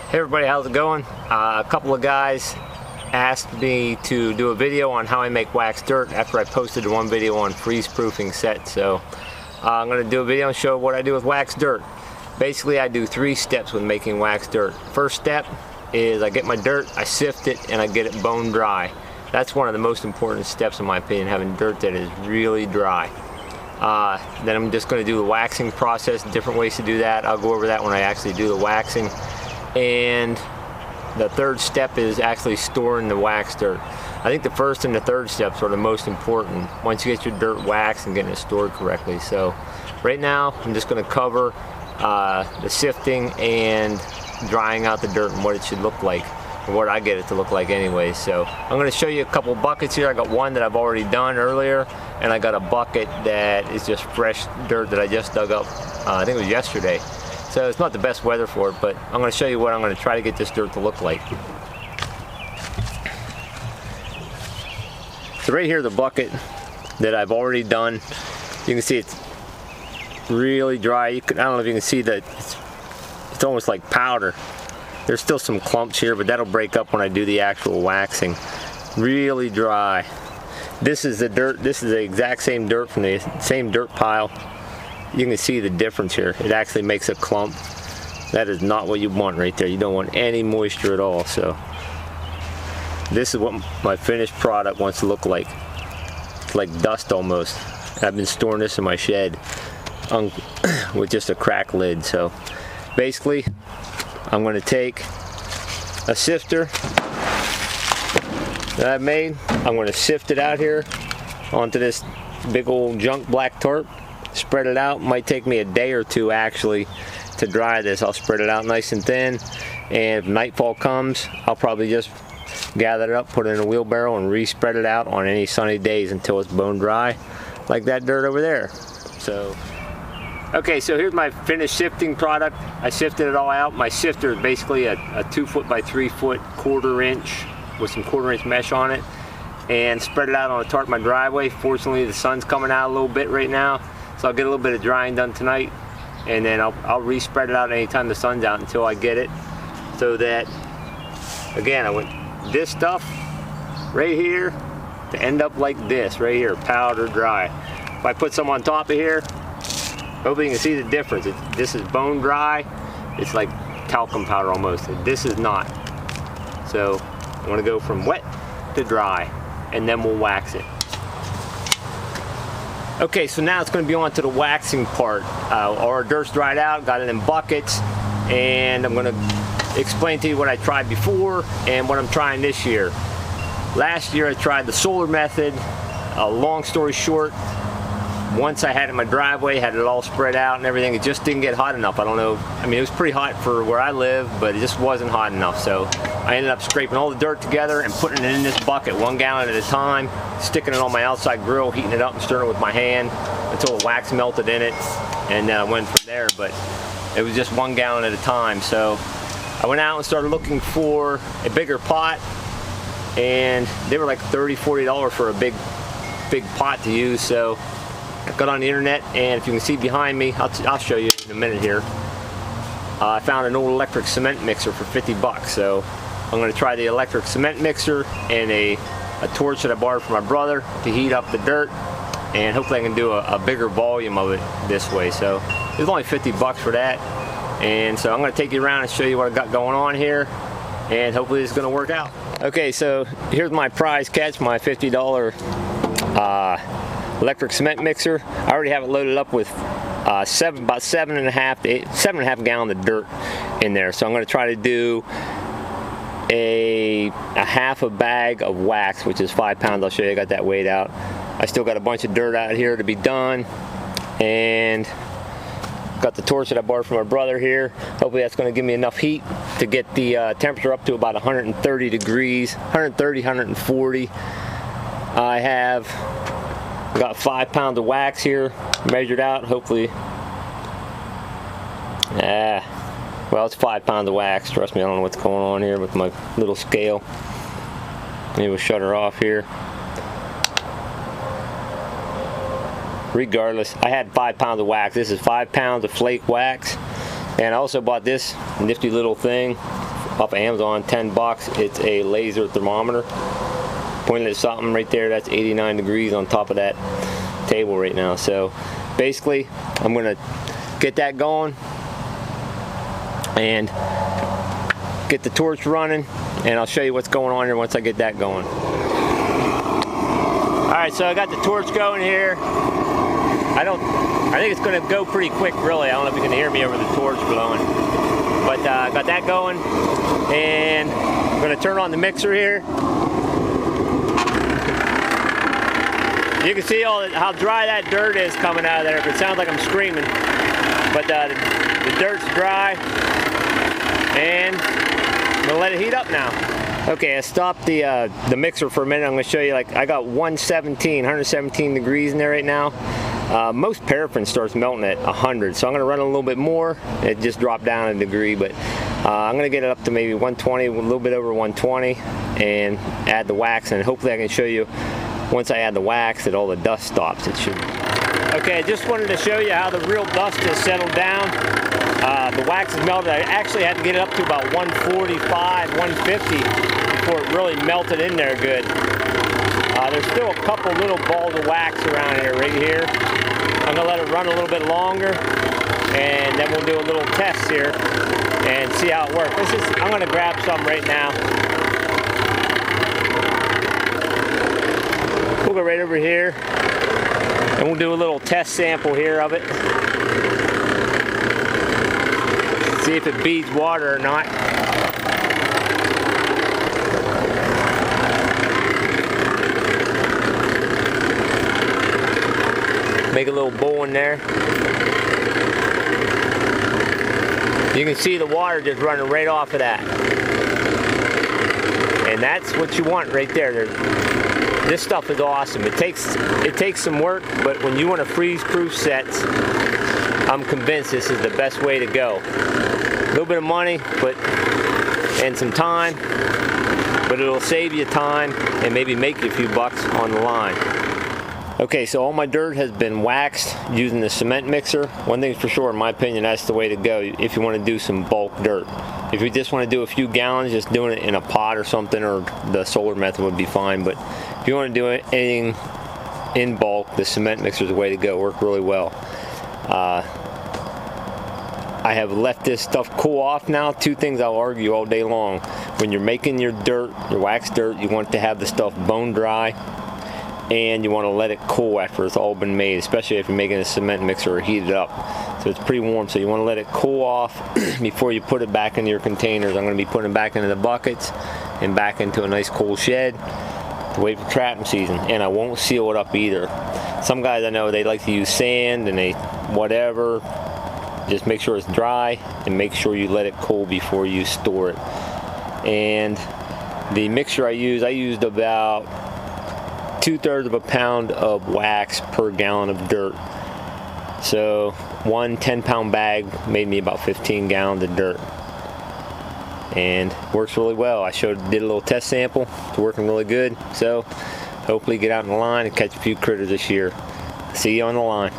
Hey everybody, how's it going? A couple of guys asked me to do a video on how I make wax dirt after I posted one video on freeze proofing set. So I'm going to do a video and show what I do with wax dirt. Basically, I do 3 steps with making wax dirt. First step is I get my dirt, I sift it, and I get it bone dry. That's one of the most important steps in my opinion, having dirt that is really dry. Then I'm just going to do the waxing process, different ways to do that. I'll go over that when I actually do the waxing. And the third step is actually storing the wax dirt. I think the first and the third steps are the most important once you get your dirt waxed and getting it stored correctly. So right now I'm just going to cover the sifting and drying out the dirt and what it should look like and what I get it to look like anyway. So I'm going to show you a couple buckets here. I got one that I've already done earlier, and I got a bucket that is just fresh dirt that I just dug up, I think it was yesterday. So it's not the best weather for it, but I'm going to show you what I'm going to try to get this dirt to look like. So right here, the bucket that I've already done, you can see it's really dry. I don't know if you can see that it's almost like powder. There's still some clumps here, but that'll break up when I do the actual waxing. Really dry. This is the dirt. This is the exact same dirt from the same dirt pile. You can see the difference here. It actually makes a clump. That is not what you want right there. You don't want any moisture at all. So this is what my finished product wants to look like. It's like dust almost. I've been storing this in my shed with just a cracked lid. So basically, I'm going to take a sifter that I've made. I'm going to sift it out here onto this big old junk black tarp. Spread it out. Might take me a day or two actually to dry this. I'll spread it out nice and thin, and if nightfall comes, I'll probably just gather it up, put it in a wheelbarrow, and re-spread it out on any sunny days until it's bone dry, like that dirt over there. So, okay, so here's my finished sifting product. I sifted it all out. My sifter is basically a 2 foot by 3 foot 1/4 inch with some 1/4 inch mesh on it, and spread it out on a tarp in my driveway. Fortunately, the sun's coming out a little bit right now, so I'll get a little bit of drying done tonight, and then I'll re-spread it out anytime the sun's out until I get it. So that, again, I want this stuff right here to end up like this, right here, powder dry. If I put some on top of here, hopefully you can see the difference. This is bone dry. It's like talcum powder almost. This is not. So I want to go from wet to dry, and then we'll wax it. Okay, so now it's going to be on to the waxing part. Our dirt's dried out, got it in buckets, and I'm going to explain to you what I tried before and what I'm trying this year. Last year I tried the solar method. Long story short, once I had it in my driveway, had it all spread out and everything, it just didn't get hot enough. I don't know, I mean, it was pretty hot for where I live, but it just wasn't hot enough. So I ended up scraping all the dirt together and putting it in this bucket, 1 gallon at a time, sticking it on my outside grill, heating it up and stirring it with my hand until the wax melted in it, and then I went from there. But it was just 1 gallon at a time. So I went out and started looking for a bigger pot, and they were like $30, $40 for a big pot to use. So I got on the internet, and if you can see behind me, I'll show you in a minute here. I found an old electric cement mixer for 50 bucks. So I'm going to try the electric cement mixer and a torch that I borrowed from my brother to heat up the dirt, and hopefully I can do a bigger volume of it this way. So it was only 50 bucks for that, and so I'm going to take you around and show you what I got going on here, and hopefully it's going to work out. Okay, so here's my prize catch, my $50 electric cement mixer. I already have it loaded up with about 7.5 gallons of dirt in there. So I'm going to try to do a half a bag of wax, which is 5 pounds. I'll show you. I got that weighed out. I still got a bunch of dirt out here to be done, and got the torch that I borrowed from my brother here. Hopefully that's going to give me enough heat to get the temperature up to about 130 degrees, 130, 140. I have got 5 pounds of wax here measured out. Hopefully, well, it's 5 pounds of wax. Trust me, I don't know what's going on here with my little scale. Maybe we'll shut her off here. Regardless, I had 5 pounds of wax. This is 5 pounds of flake wax, and I also bought this nifty little thing off of Amazon, 10 bucks. It's a laser thermometer. Pointed at something right there, that's 89 degrees on top of that table right now. So basically, I'm gonna get that going and get the torch running, and I'll show you what's going on here once I get that going. Alright, so I got the torch going here. I think it's going to go pretty quick, really. I don't know if you can hear me over the torch blowing. But got that going, and I'm going to turn on the mixer here. You can see how dry that dirt is coming out of there. It sounds like I'm screaming. But the dirt's dry, and I'm going to let it heat up now. Okay, I stopped the mixer for a minute. I'm going to show you, like, I got 117 degrees in there right now. Most paraffin starts melting at 100, so I'm going to run a little bit more. It just dropped down a degree, but I'm going to get it up to maybe 120, a little bit over 120, and add the wax, and hopefully I can show you once I add the wax that all the dust stops. It should. Okay, I just wanted to show you how the real dust has settled down. The wax is melted. I actually had to get it up to about 145, 150 before it really melted in there good. There's still a couple little balls of wax around here, right here. I'm gonna let it run a little bit longer, and then we'll do a little test here and see how it works. I'm gonna grab some right now. We'll go right over here, and we'll do a little test sample here of it. See if it beads water or not. Make a little bowl in there. You can see the water just running right off of that. And that's what you want right there. This stuff is awesome. It takes some work, but when you want to freeze-proof sets, I'm convinced this is the best way to go. A little bit of money, and some time, but it'll save you time and maybe make you a few bucks on the line. Okay, so all my dirt has been waxed using the cement mixer. One thing's for sure, in my opinion, that's the way to go if you want to do some bulk dirt. If you just want to do a few gallons, just doing it in a pot or something, or the solar method would be fine. But if you want to do anything in bulk, the cement mixer is the way to go. Work really well. I have left this stuff cool off now. Two things I'll argue all day long. When you're making your dirt, your wax dirt, you want to have the stuff bone dry, and you want to let it cool after it's all been made, especially if you're making a cement mixer or heat it up. So it's pretty warm, so you want to let it cool off before you put it back into your containers. I'm going to be putting it back into the buckets and back into a nice cool shed to wait for trapping season. And I won't seal it up either. Some guys I know, they like to use sand and whatever. Just make sure it's dry and make sure you let it cool before you store it. And the mixture I used about 2/3 of a pound of wax per gallon of dirt. So one 10-pound bag made me about 15 gallons of dirt. And works really well. I did a little test sample. It's working really good. So hopefully get out in the line and catch a few critters this year. See you on the line.